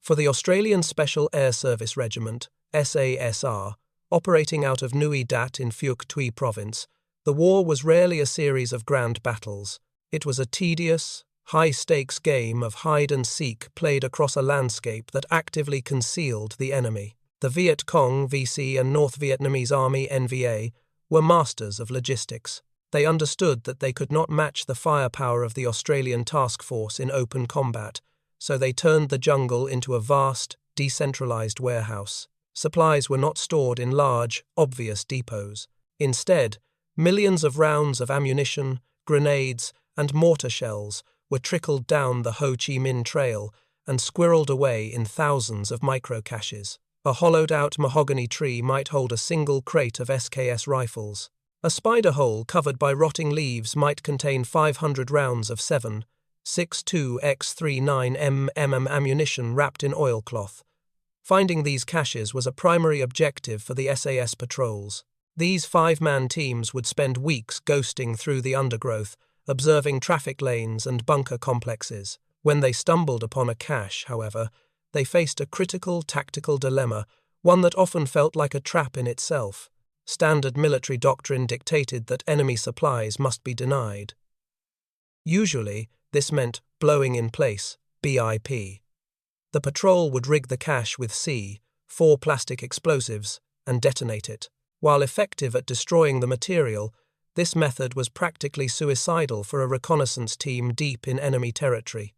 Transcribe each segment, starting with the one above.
For the Australian Special Air Service Regiment, SASR, operating out of Nui Dat in Phuoc Tuy Province, the war was rarely a series of grand battles. It was a tedious, high-stakes game of hide-and-seek played across a landscape that actively concealed the enemy. The Viet Cong VC and North Vietnamese Army NVA were masters of logistics. They understood that they could not match the firepower of the Australian task force in open combat, so they turned the jungle into a vast, decentralized warehouse. Supplies were not stored in large, obvious depots. Instead, millions of rounds of ammunition, grenades, and mortar shells were trickled down the Ho Chi Minh Trail and squirreled away in thousands of microcaches. A hollowed-out mahogany tree might hold a single crate of SKS rifles. A spider hole covered by rotting leaves might contain 500 rounds of 7.62x39mm ammunition wrapped in oilcloth. Finding these caches was a primary objective for the SAS patrols. These five-man teams would spend weeks ghosting through the undergrowth, observing traffic lanes and bunker complexes. When they stumbled upon a cache, however, they faced a critical tactical dilemma, one that often felt like a trap in itself. Standard military doctrine dictated that enemy supplies must be denied. Usually, this meant blowing in place, BIP. The patrol would rig the cache with 4 plastic explosives and detonate it. While effective at destroying the material, this method was practically suicidal for a reconnaissance team deep in enemy territory.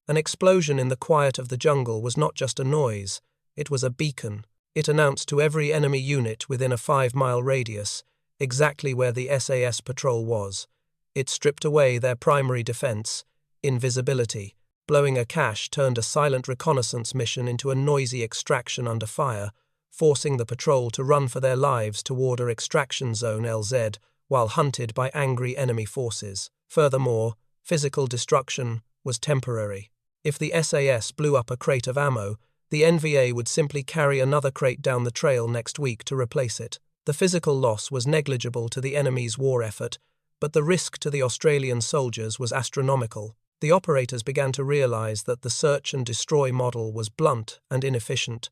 An explosion in the quiet of the jungle was not just a noise, it was a beacon. It announced to every enemy unit within a 5-mile radius exactly where the SAS patrol was. It stripped away their primary defense, invisibility. Blowing a cache turned a silent reconnaissance mission into a noisy extraction under fire, forcing the patrol to run for their lives toward an extraction zone LZ while hunted by angry enemy forces. Furthermore, physical destruction was temporary. If the SAS blew up a crate of ammo, the NVA would simply carry another crate down the trail next week to replace it. The physical loss was negligible to the enemy's war effort, but the risk to the Australian soldiers was astronomical. The operators began to realize that the search and destroy model was blunt and inefficient.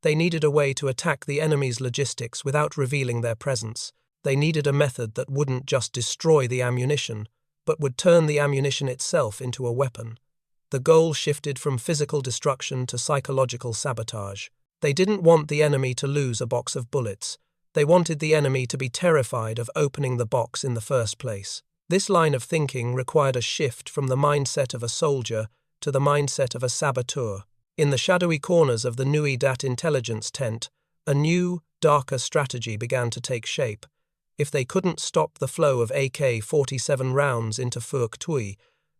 They needed a way to attack the enemy's logistics without revealing their presence. They needed a method that wouldn't just destroy the ammunition, but would turn the ammunition itself into a weapon. The goal shifted from physical destruction to psychological sabotage. They didn't want the enemy to lose a box of bullets. They wanted the enemy to be terrified of opening the box in the first place. This line of thinking required a shift from the mindset of a soldier to the mindset of a saboteur. In the shadowy corners of the Nui Dat intelligence tent, a new, darker strategy began to take shape. If they couldn't stop the flow of AK-47 rounds into Phuoc Tuy,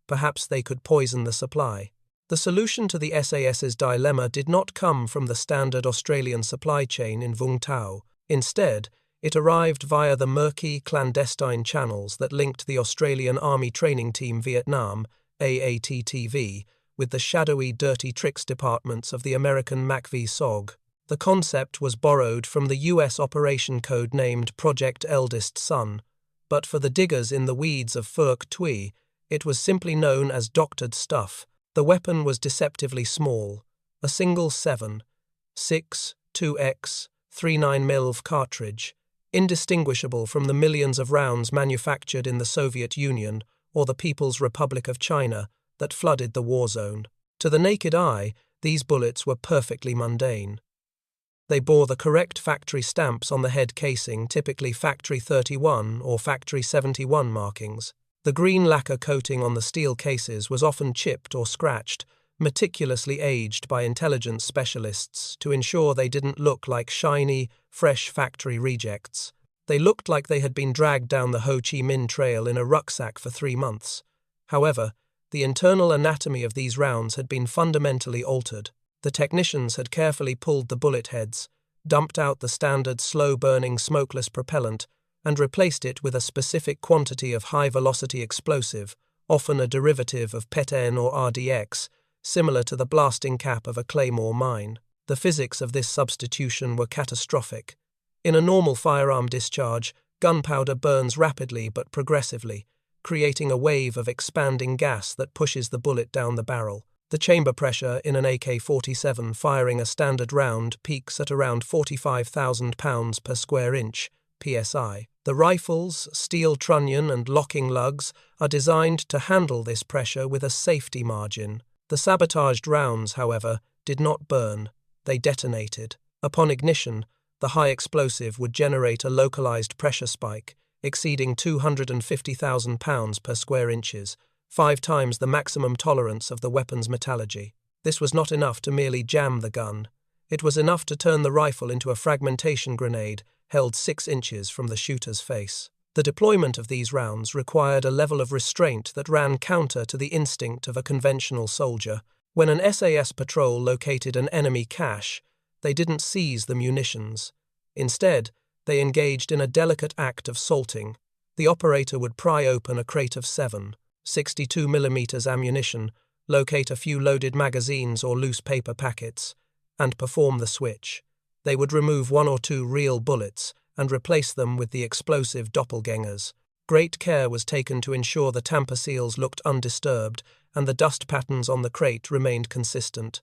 perhaps they could poison the supply. The solution to the SAS's dilemma did not come from the standard Australian supply chain in Vung Tau. Instead, it arrived via the murky, clandestine channels that linked the Australian Army Training Team Vietnam, AATTV, with the shadowy, dirty tricks departments of the American MACV-SOG. The concept was borrowed from the US operation code named Project Eldest Son, but for the diggers in the weeds of Phuoc Tuy, it was simply known as doctored stuff. The weapon was deceptively small, a single 7.62x 39mm cartridge, indistinguishable from the millions of rounds manufactured in the Soviet Union or the People's Republic of China that flooded the war zone. To the naked eye, these bullets were perfectly mundane. They bore the correct factory stamps on the head casing, typically Factory 31 or Factory 71 markings. The green lacquer coating on the steel cases was often chipped or scratched, meticulously aged by intelligence specialists to ensure they didn't look like shiny, fresh factory rejects. They looked like they had been dragged down the Ho Chi Minh Trail in a rucksack for 3 months. However, the internal anatomy of these rounds had been fundamentally altered. The technicians had carefully pulled the bullet heads, dumped out the standard slow-burning smokeless propellant, and replaced it with a specific quantity of high-velocity explosive, often a derivative of PETN or RDX, similar to the blasting cap of a claymore mine. The physics of this substitution were catastrophic. In a normal firearm discharge, gunpowder burns rapidly but progressively, creating a wave of expanding gas that pushes the bullet down the barrel. The chamber pressure in an AK-47 firing a standard round peaks at around 45,000 pounds per square inch, psi. The rifles, steel trunnion and locking lugs are designed to handle this pressure with a safety margin. The sabotaged rounds, however, did not burn. They detonated. Upon ignition, the high explosive would generate a localized pressure spike, exceeding 250,000 pounds per square inches, 5 times the maximum tolerance of the weapon's metallurgy. This was not enough to merely jam the gun. It was enough to turn the rifle into a fragmentation grenade held 6 inches from the shooter's face. The deployment of these rounds required a level of restraint that ran counter to the instinct of a conventional soldier. When an SAS patrol located an enemy cache, they didn't seize the munitions. Instead, they engaged in a delicate act of salting. The operator would pry open a crate of 7.62mm ammunition, locate a few loaded magazines or loose paper packets, and perform the switch. They would remove 1 or 2 real bullets and replace them with the explosive doppelgangers. Great care was taken to ensure the tamper seals looked undisturbed and the dust patterns on the crate remained consistent.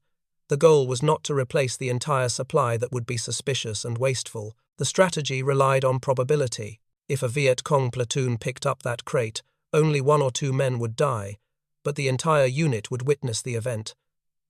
The goal was not to replace the entire supply that would be suspicious and wasteful. The strategy relied on probability. If a Viet Cong platoon picked up that crate, only 1 or 2 men would die, but the entire unit would witness the event.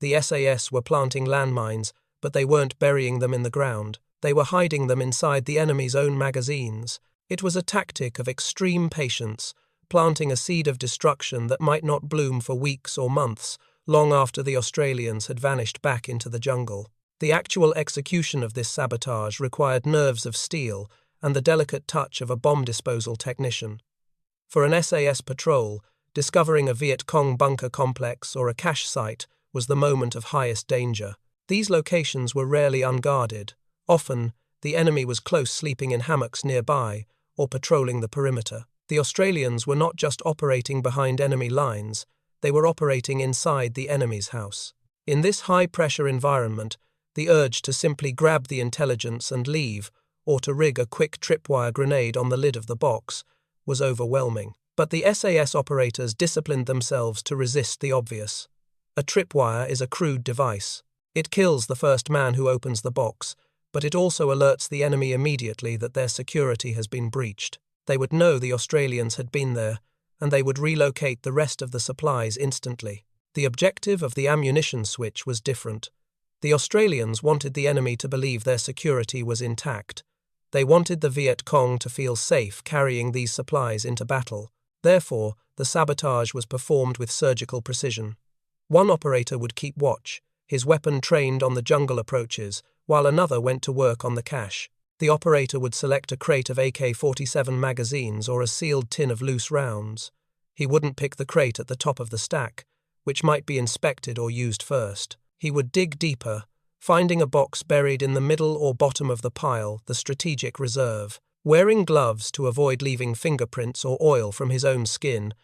The SAS were planting landmines, but they weren't burying them in the ground. They were hiding them inside the enemy's own magazines. It was a tactic of extreme patience, planting a seed of destruction that might not bloom for weeks or months, long after the Australians had vanished back into the jungle. The actual execution of this sabotage required nerves of steel and the delicate touch of a bomb disposal technician. For an SAS patrol, discovering a Viet Cong bunker complex or a cache site was the moment of highest danger. These locations were rarely unguarded. Often, the enemy was close, sleeping in hammocks nearby or patrolling the perimeter. The Australians were not just operating behind enemy lines, they were operating inside the enemy's house. In this high-pressure environment, the urge to simply grab the intelligence and leave, or to rig a quick tripwire grenade on the lid of the box, was overwhelming. But the SAS operators disciplined themselves to resist the obvious. A tripwire is a crude device. It kills the first man who opens the box, but it also alerts the enemy immediately that their security has been breached. They would know the Australians had been there, and they would relocate the rest of the supplies instantly. The objective of the ammunition switch was different. The Australians wanted the enemy to believe their security was intact. They wanted the Viet Cong to feel safe carrying these supplies into battle. Therefore, the sabotage was performed with surgical precision. One operator would keep watch, his weapon trained on the jungle approaches, while another went to work on the cache. The operator would select a crate of AK-47 magazines or a sealed tin of loose rounds. He wouldn't pick the crate at the top of the stack, which might be inspected or used first. He would dig deeper, finding a box buried in the middle or bottom of the pile, the strategic reserve. Wearing gloves to avoid leaving fingerprints or oil from his own skin,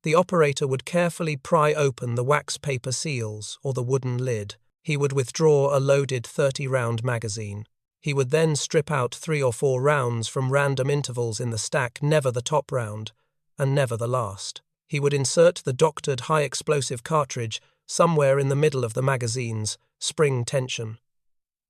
the operator would carefully pry open the wax paper seals or the wooden lid. He would withdraw a loaded 30-round magazine. He would then strip out 3 or 4 rounds from random intervals in the stack, never the top round, and never the last. He would insert the doctored high-explosive cartridge somewhere in the middle of the magazine's spring tension.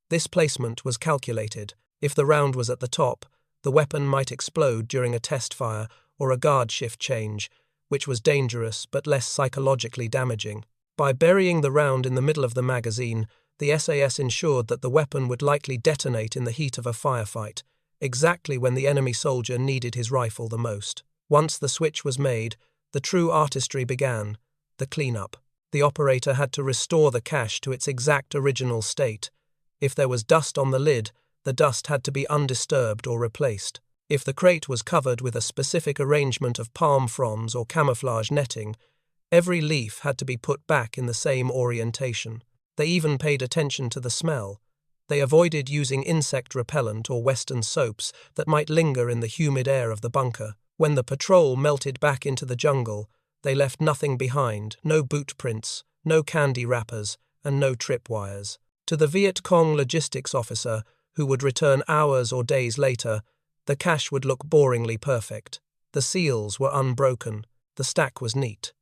This placement was calculated. If the round was at the top, the weapon might explode during a test fire or a guard shift change, which was dangerous but less psychologically damaging. By burying the round in the middle of the magazine, the SAS ensured that the weapon would likely detonate in the heat of a firefight, exactly when the enemy soldier needed his rifle the most. Once the switch was made, the true artistry began, the cleanup. The operator had to restore the cache to its exact original state. If there was dust on the lid, the dust had to be undisturbed or replaced. If the crate was covered with a specific arrangement of palm fronds or camouflage netting, every leaf had to be put back in the same orientation. They even paid attention to the smell. They avoided using insect repellent or Western soaps that might linger in the humid air of the bunker. When the patrol melted back into the jungle, they left nothing behind, no boot prints, no candy wrappers, and no tripwires. To the Viet Cong logistics officer, who would return hours or days later, the cache would look boringly perfect. The seals were unbroken, the stack was neat.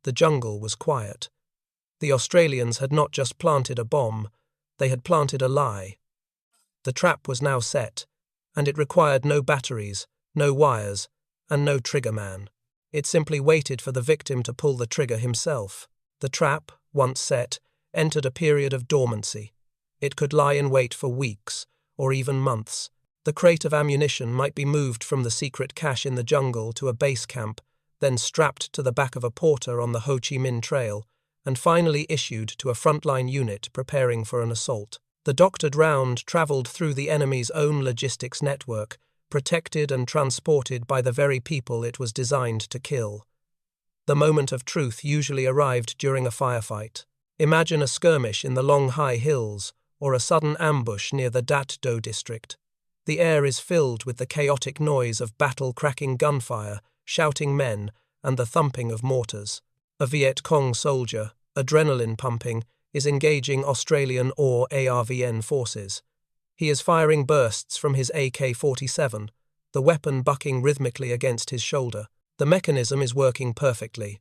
The jungle was quiet. The Australians had not just planted a bomb, they had planted a lie. The trap was now set, and it required no batteries, no wires, and no trigger man. It simply waited for the victim to pull the trigger himself. The trap, once set, entered a period of dormancy. It could lie in wait for weeks, or even months. The crate of ammunition might be moved from the secret cache in the jungle to a base camp, then strapped to the back of a porter on the Ho Chi Minh Trail, and finally issued to a frontline unit preparing for an assault. The doctored round travelled through the enemy's own logistics network, protected and transported by the very people it was designed to kill. The moment of truth usually arrived during a firefight. Imagine a skirmish in the Long High Hills, or a sudden ambush near the Dat Do district. The air is filled with the chaotic noise of battle-cracking gunfire, shouting men, and the thumping of mortars. A Viet Cong soldier, adrenaline pumping, is engaging Australian or ARVN forces. He is firing bursts from his AK-47, the weapon bucking rhythmically against his shoulder. The mechanism is working perfectly.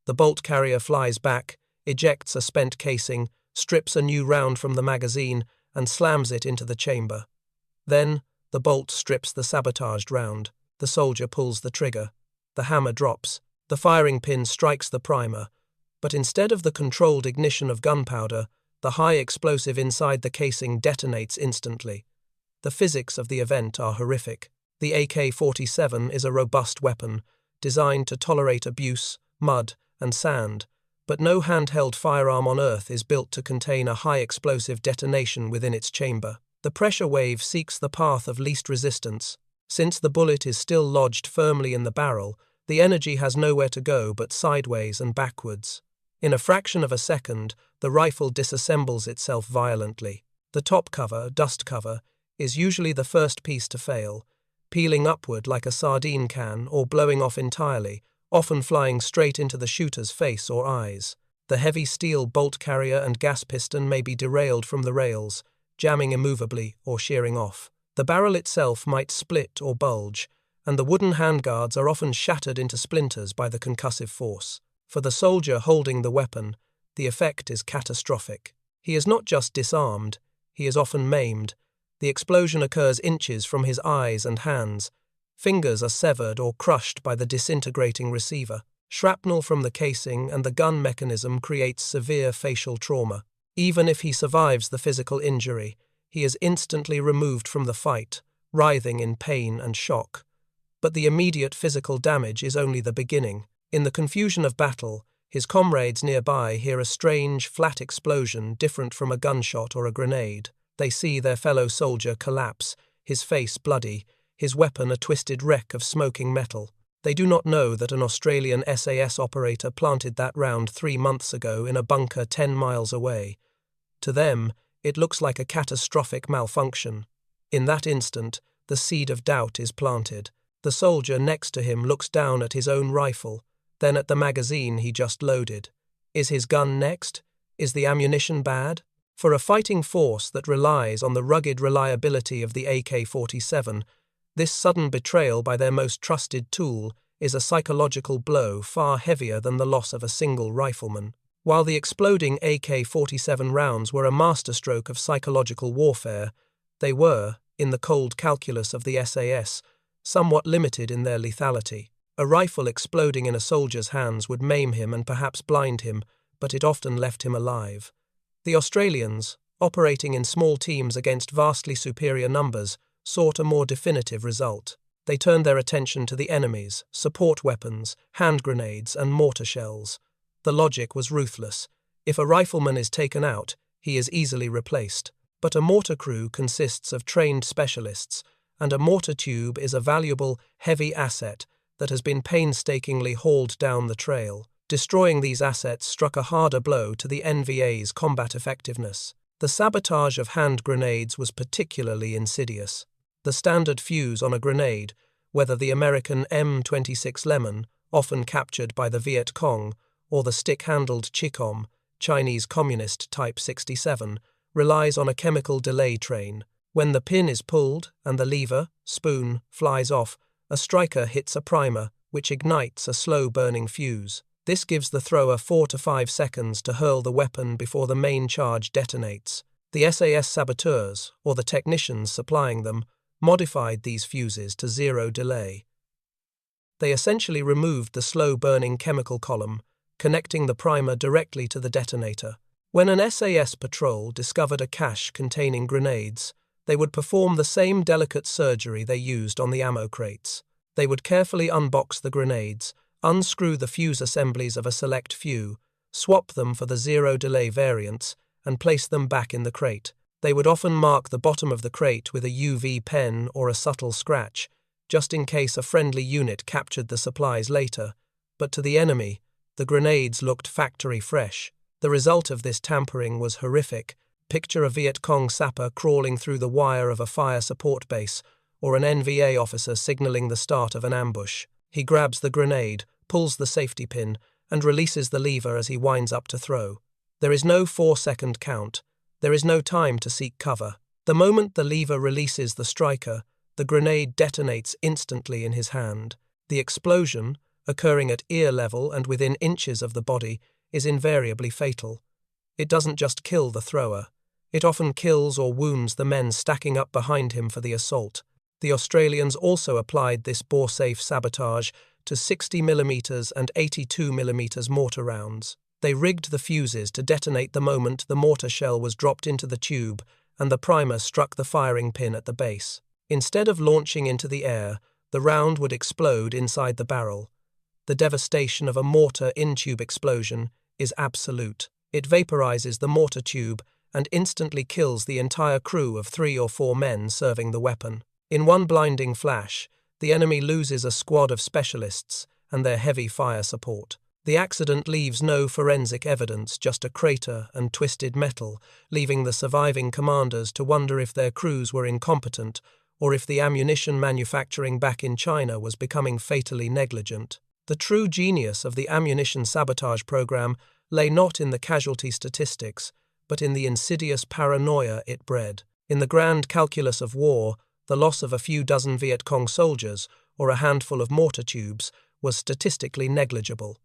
The bolt carrier flies back, ejects a spent casing, strips a new round from the magazine, and slams it into the chamber. Then, the bolt strips the sabotaged round. The soldier pulls the trigger. The hammer drops. The firing pin strikes the primer. But instead of the controlled ignition of gunpowder, the high explosive inside the casing detonates instantly. The physics of the event are horrific. The AK-47 is a robust weapon, designed to tolerate abuse, mud, and sand, but no handheld firearm on Earth is built to contain a high explosive detonation within its chamber. The pressure wave seeks the path of least resistance. Since the bullet is still lodged firmly in the barrel, the energy has nowhere to go but sideways and backwards. In a fraction of a second, the rifle disassembles itself violently. The top cover, dust cover, is usually the first piece to fail, peeling upward like a sardine can or blowing off entirely, often flying straight into the shooter's face or eyes. The heavy steel bolt carrier and gas piston may be derailed from the rails, jamming immovably or shearing off. The barrel itself might split or bulge, and the wooden handguards are often shattered into splinters by the concussive force. For the soldier holding the weapon, the effect is catastrophic. He is not just disarmed, he is often maimed. The explosion occurs inches from his eyes and hands. Fingers are severed or crushed by the disintegrating receiver. Shrapnel from the casing and the gun mechanism creates severe facial trauma. Even if he survives the physical injury, he is instantly removed from the fight, writhing in pain and shock. But the immediate physical damage is only the beginning. In the confusion of battle, his comrades nearby hear a strange, flat explosion different from a gunshot or a grenade. They see their fellow soldier collapse, his face bloody, his weapon a twisted wreck of smoking metal. They do not know that an Australian SAS operator planted that round 3 months ago in a bunker 10 miles away. To them, it looks like a catastrophic malfunction. In that instant, the seed of doubt is planted. The soldier next to him looks down at his own rifle, then at the magazine he just loaded. Is his gun next? Is the ammunition bad? For a fighting force that relies on the rugged reliability of the AK-47, this sudden betrayal by their most trusted tool is a psychological blow far heavier than the loss of a single rifleman. While the exploding AK-47 rounds were a masterstroke of psychological warfare, they were, in the cold calculus of the SAS, somewhat limited in their lethality. A rifle exploding in a soldier's hands would maim him and perhaps blind him, but it often left him alive. The Australians, operating in small teams against vastly superior numbers, sought a more definitive result. They turned their attention to the enemies, support weapons, hand grenades, and mortar shells. The logic was ruthless. If a rifleman is taken out, he is easily replaced. But a mortar crew consists of trained specialists, and a mortar tube is a valuable, heavy asset that has been painstakingly hauled down the trail. Destroying these assets struck a harder blow to the NVA's combat effectiveness. The sabotage of hand grenades was particularly insidious. The standard fuse on a grenade, whether the American M26 Lemon, often captured by the Viet Cong, or the stick-handled Chicom, Chinese Communist Type 67, relies on a chemical delay train. When the pin is pulled and the lever, spoon, flies off, a striker hits a primer, which ignites a slow-burning fuse. This gives the thrower 4 to 5 seconds to hurl the weapon before the main charge detonates. The SAS saboteurs, or the technicians supplying them, modified these fuses to zero delay. They essentially removed the slow-burning chemical column, connecting the primer directly to the detonator. When an SAS patrol discovered a cache containing grenades, they would perform the same delicate surgery they used on the ammo crates. They would carefully unbox the grenades, unscrew the fuse assemblies of a select few, swap them for the zero-delay variants, and place them back in the crate. They would often mark the bottom of the crate with a UV pen or a subtle scratch, just in case a friendly unit captured the supplies later, but to the enemy, the grenades looked factory fresh. The result of this tampering was horrific. Picture a Viet Cong sapper crawling through the wire of a fire support base, or an NVA officer signaling the start of an ambush. He grabs the grenade, pulls the safety pin, and releases the lever as he winds up to throw. There is no 4-second count. There is no time to seek cover. The moment the lever releases the striker, the grenade detonates instantly in his hand. The explosion, occurring at ear level and within inches of the body, is invariably fatal. It doesn't just kill the thrower. It often kills or wounds the men stacking up behind him for the assault. The Australians also applied this bore-safe sabotage to 60mm and 82mm mortar rounds. They rigged the fuses to detonate the moment the mortar shell was dropped into the tube and the primer struck the firing pin at the base. Instead of launching into the air, the round would explode inside the barrel. The devastation of a mortar in-tube explosion is absolute. It vaporizes the mortar tube and instantly kills the entire crew of 3 or 4 men serving the weapon. In one blinding flash, the enemy loses a squad of specialists and their heavy fire support. The accident leaves no forensic evidence, just a crater and twisted metal, leaving the surviving commanders to wonder if their crews were incompetent or if the ammunition manufacturing back in China was becoming fatally negligent. The true genius of the ammunition sabotage program lay not in the casualty statistics, but in the insidious paranoia it bred. In the grand calculus of war, the loss of a few dozen Viet Cong soldiers or a handful of mortar tubes was statistically negligible.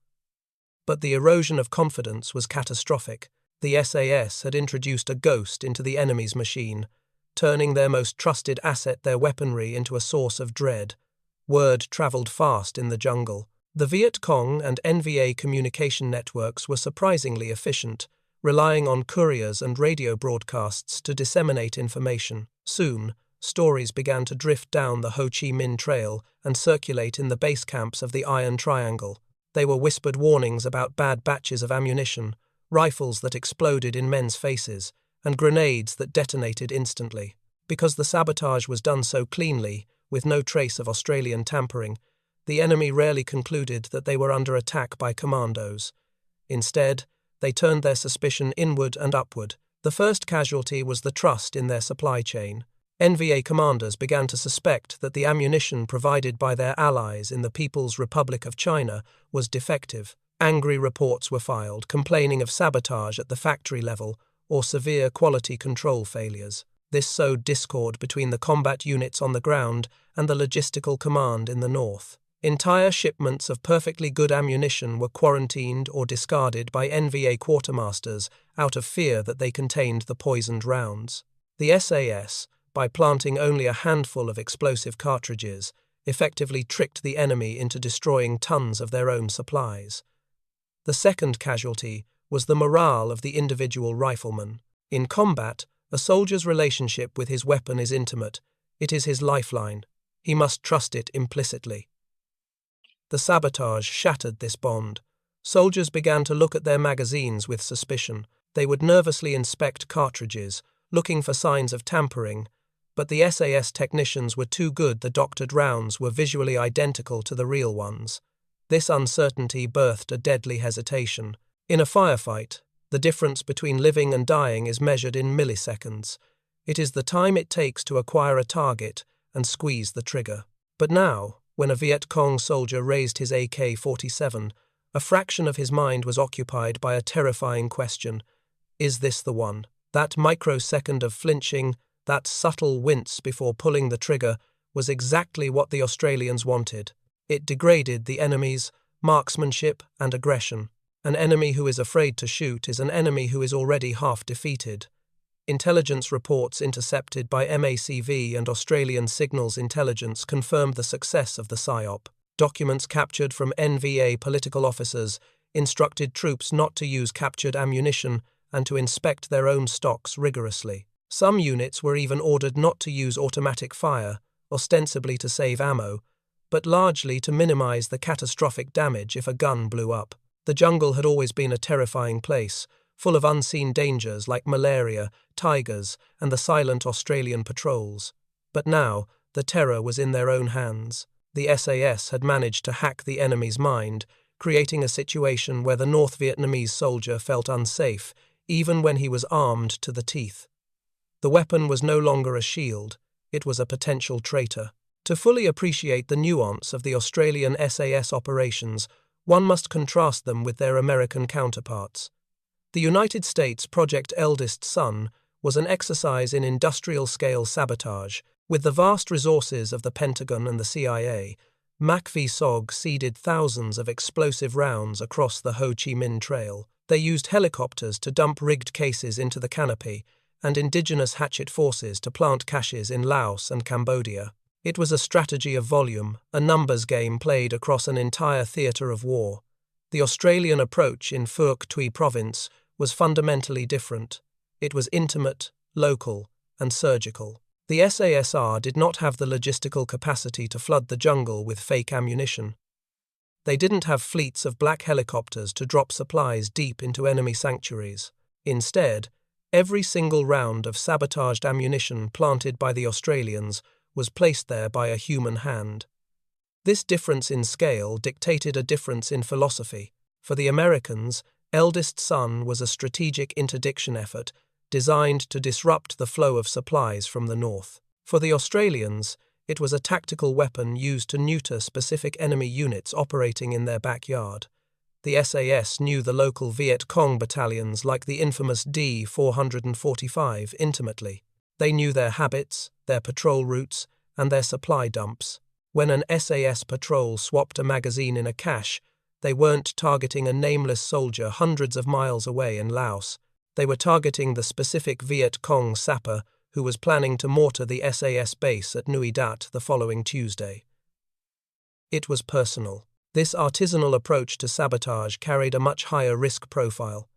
But the erosion of confidence was catastrophic. The SAS had introduced a ghost into the enemy's machine, turning their most trusted asset, their weaponry, into a source of dread. Word travelled fast in the jungle. The Viet Cong and NVA communication networks were surprisingly efficient, relying on couriers and radio broadcasts to disseminate information. Soon, stories began to drift down the Ho Chi Minh Trail and circulate in the base camps of the Iron Triangle. They were whispered warnings about bad batches of ammunition, rifles that exploded in men's faces, and grenades that detonated instantly. Because the sabotage was done so cleanly, with no trace of Australian tampering, the enemy rarely concluded that they were under attack by commandos. Instead, they turned their suspicion inward and upward. The first casualty was the trust in their supply chain. NVA commanders began to suspect that the ammunition provided by their allies in the People's Republic of China was defective. Angry reports were filed, complaining of sabotage at the factory level or severe quality control failures. This sowed discord between the combat units on the ground and the logistical command in the north. Entire shipments of perfectly good ammunition were quarantined or discarded by NVA quartermasters out of fear that they contained the poisoned rounds. The SAS, by planting only a handful of explosive cartridges, effectively tricked the enemy into destroying tons of their own supplies. The second casualty was the morale of the individual rifleman. In combat, a soldier's relationship with his weapon is intimate. It is his lifeline. He must trust it implicitly. The sabotage shattered this bond. Soldiers began to look at their magazines with suspicion. They would nervously inspect cartridges, looking for signs of tampering, but the SAS technicians were too good. The doctored rounds were visually identical to the real ones. This uncertainty birthed a deadly hesitation. In a firefight, the difference between living and dying is measured in milliseconds. It is the time it takes to acquire a target and squeeze the trigger. But now, when a Viet Cong soldier raised his AK-47, a fraction of his mind was occupied by a terrifying question. Is this the one? That microsecond of flinching, that subtle wince before pulling the trigger, was exactly what the Australians wanted. It degraded the enemy's marksmanship, and aggression. An enemy who is afraid to shoot is an enemy who is already half defeated. Intelligence reports intercepted by MACV and Australian Signals Intelligence confirmed the success of the PSYOP. Documents captured from NVA political officers instructed troops not to use captured ammunition and to inspect their own stocks rigorously. Some units were even ordered not to use automatic fire, ostensibly to save ammo, but largely to minimize the catastrophic damage if a gun blew up. The jungle had always been a terrifying place, full of unseen dangers like malaria, tigers, and the silent Australian patrols. But now, the terror was in their own hands. The SAS had managed to hack the enemy's mind, creating a situation where the North Vietnamese soldier felt unsafe, even when he was armed to the teeth. The weapon was no longer a shield, it was a potential traitor. To fully appreciate the nuance of the Australian SAS operations, one must contrast them with their American counterparts. The United States Project Eldest Son was an exercise in industrial-scale sabotage. With the vast resources of the Pentagon and the CIA, MACV-SOG seeded thousands of explosive rounds across the Ho Chi Minh Trail. They used helicopters to dump rigged cases into the canopy, and indigenous hatchet forces to plant caches in Laos and Cambodia. It was a strategy of volume, a numbers game played across an entire theatre of war. The Australian approach in Phuoc Tuy province was fundamentally different. It was intimate, local, and surgical. The SASR did not have the logistical capacity to flood the jungle with fake ammunition. They didn't have fleets of black helicopters to drop supplies deep into enemy sanctuaries. Instead, every single round of sabotaged ammunition planted by the Australians was placed there by a human hand. This difference in scale dictated a difference in philosophy. For the Americans, Eldest Son was a strategic interdiction effort designed to disrupt the flow of supplies from the north. For the Australians, it was a tactical weapon used to neuter specific enemy units operating in their backyard. The SAS knew the local Viet Cong battalions like the infamous D-445 intimately. They knew their habits, their patrol routes, and their supply dumps. When an SAS patrol swapped a magazine in a cache, they weren't targeting a nameless soldier hundreds of miles away in Laos. They were targeting the specific Viet Cong sapper who was planning to mortar the SAS base at Nui Dat the following Tuesday. It was personal. This artisanal approach to sabotage carried a much higher risk profile.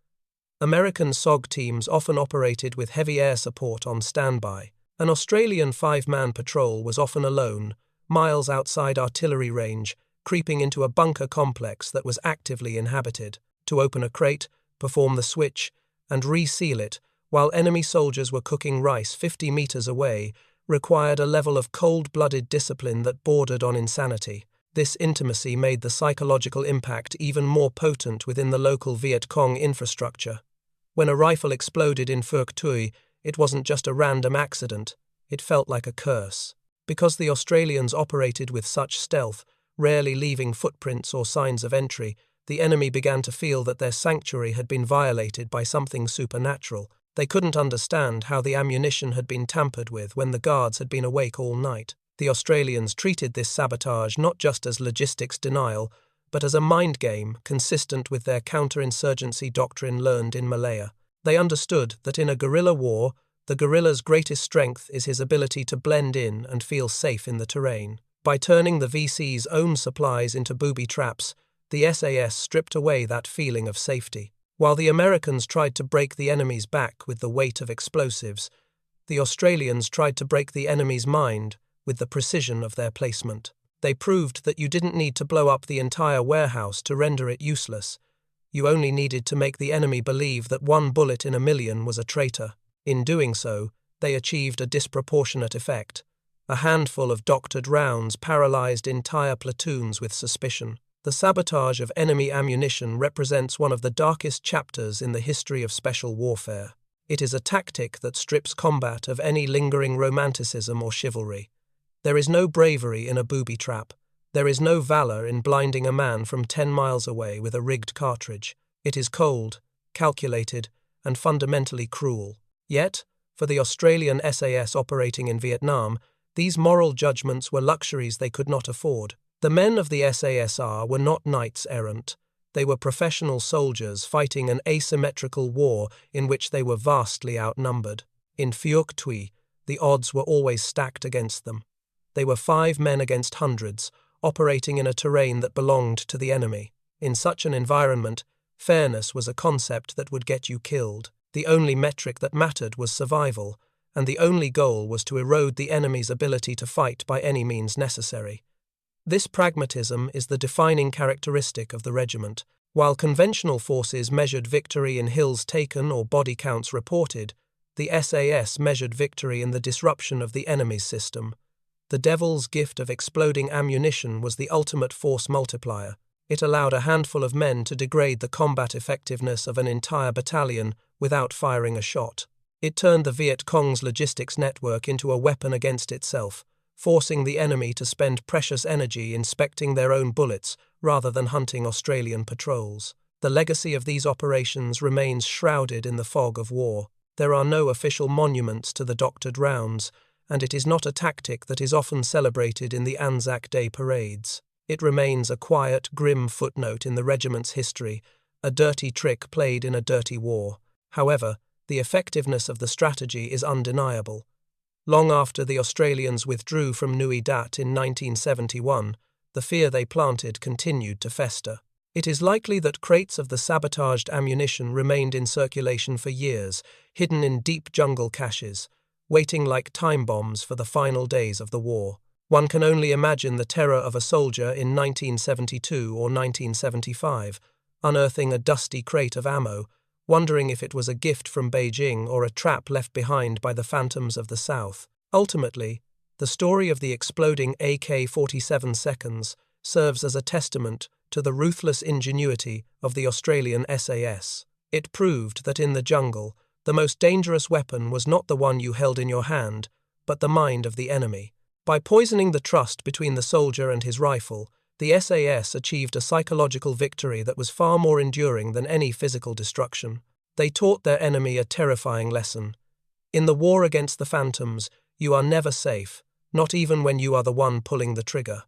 American SOG teams often operated with heavy air support on standby. An Australian 5-man patrol was often alone, miles outside artillery range, creeping into a bunker complex that was actively inhabited. To open a crate, perform the switch, and reseal it, while enemy soldiers were cooking rice 50 meters away, required a level of cold-blooded discipline that bordered on insanity. This intimacy made the psychological impact even more potent within the local Viet Cong infrastructure. When a rifle exploded in Phuoc Tuy, it wasn't just a random accident, it felt like a curse. Because the Australians operated with such stealth, rarely leaving footprints or signs of entry, the enemy began to feel that their sanctuary had been violated by something supernatural. They couldn't understand how the ammunition had been tampered with when the guards had been awake all night. The Australians treated this sabotage not just as logistics denial, but as a mind game consistent with their counterinsurgency doctrine learned in Malaya. They understood that in a guerrilla war, the guerrilla's greatest strength is his ability to blend in and feel safe in the terrain. By turning the VC's own supplies into booby traps, the SAS stripped away that feeling of safety. While the Americans tried to break the enemy's back with the weight of explosives, the Australians tried to break the enemy's mind with the precision of their placement. They proved that you didn't need to blow up the entire warehouse to render it useless. You only needed to make the enemy believe that 1 bullet in a million was a traitor. In doing so, they achieved a disproportionate effect. A handful of doctored rounds paralyzed entire platoons with suspicion. The sabotage of enemy ammunition represents one of the darkest chapters in the history of special warfare. It is a tactic that strips combat of any lingering romanticism or chivalry. There is no bravery in a booby trap. There is no valor in blinding a man from 10 miles away with a rigged cartridge. It is cold, calculated, and fundamentally cruel. Yet, for the Australian SAS operating in Vietnam, these moral judgments were luxuries they could not afford. The men of the SASR were not knights errant. They were professional soldiers fighting an asymmetrical war in which they were vastly outnumbered. In fieldcraft, the odds were always stacked against them. They were 5 men against hundreds, operating in a terrain that belonged to the enemy. In such an environment, fairness was a concept that would get you killed. The only metric that mattered was survival, and the only goal was to erode the enemy's ability to fight by any means necessary. This pragmatism is the defining characteristic of the regiment. While conventional forces measured victory in hills taken or body counts reported, the SAS measured victory in the disruption of the enemy's system. The devil's gift of exploding ammunition was the ultimate force multiplier. It allowed a handful of men to degrade the combat effectiveness of an entire battalion without firing a shot. It turned the Viet Cong's logistics network into a weapon against itself, forcing the enemy to spend precious energy inspecting their own bullets rather than hunting Australian patrols. The legacy of these operations remains shrouded in the fog of war. There are no official monuments to the doctored rounds, and it is not a tactic that is often celebrated in the Anzac Day parades. It remains a quiet, grim footnote in the regiment's history, a dirty trick played in a dirty war. However, the effectiveness of the strategy is undeniable. Long after the Australians withdrew from Nui Dat in 1971, the fear they planted continued to fester. It is likely that crates of the sabotaged ammunition remained in circulation for years, hidden in deep jungle caches, waiting like time bombs for the final days of the war. One can only imagine the terror of a soldier in 1972 or 1975, unearthing a dusty crate of ammo, wondering if it was a gift from Beijing or a trap left behind by the phantoms of the South. Ultimately, the story of the exploding AK-47 seconds serves as a testament to the ruthless ingenuity of the Australian SAS. It proved that in the jungle, the most dangerous weapon was not the one you held in your hand, but the mind of the enemy. By poisoning the trust between the soldier and his rifle, the SAS achieved a psychological victory that was far more enduring than any physical destruction. They taught their enemy a terrifying lesson. In the war against the phantoms, you are never safe, not even when you are the one pulling the trigger.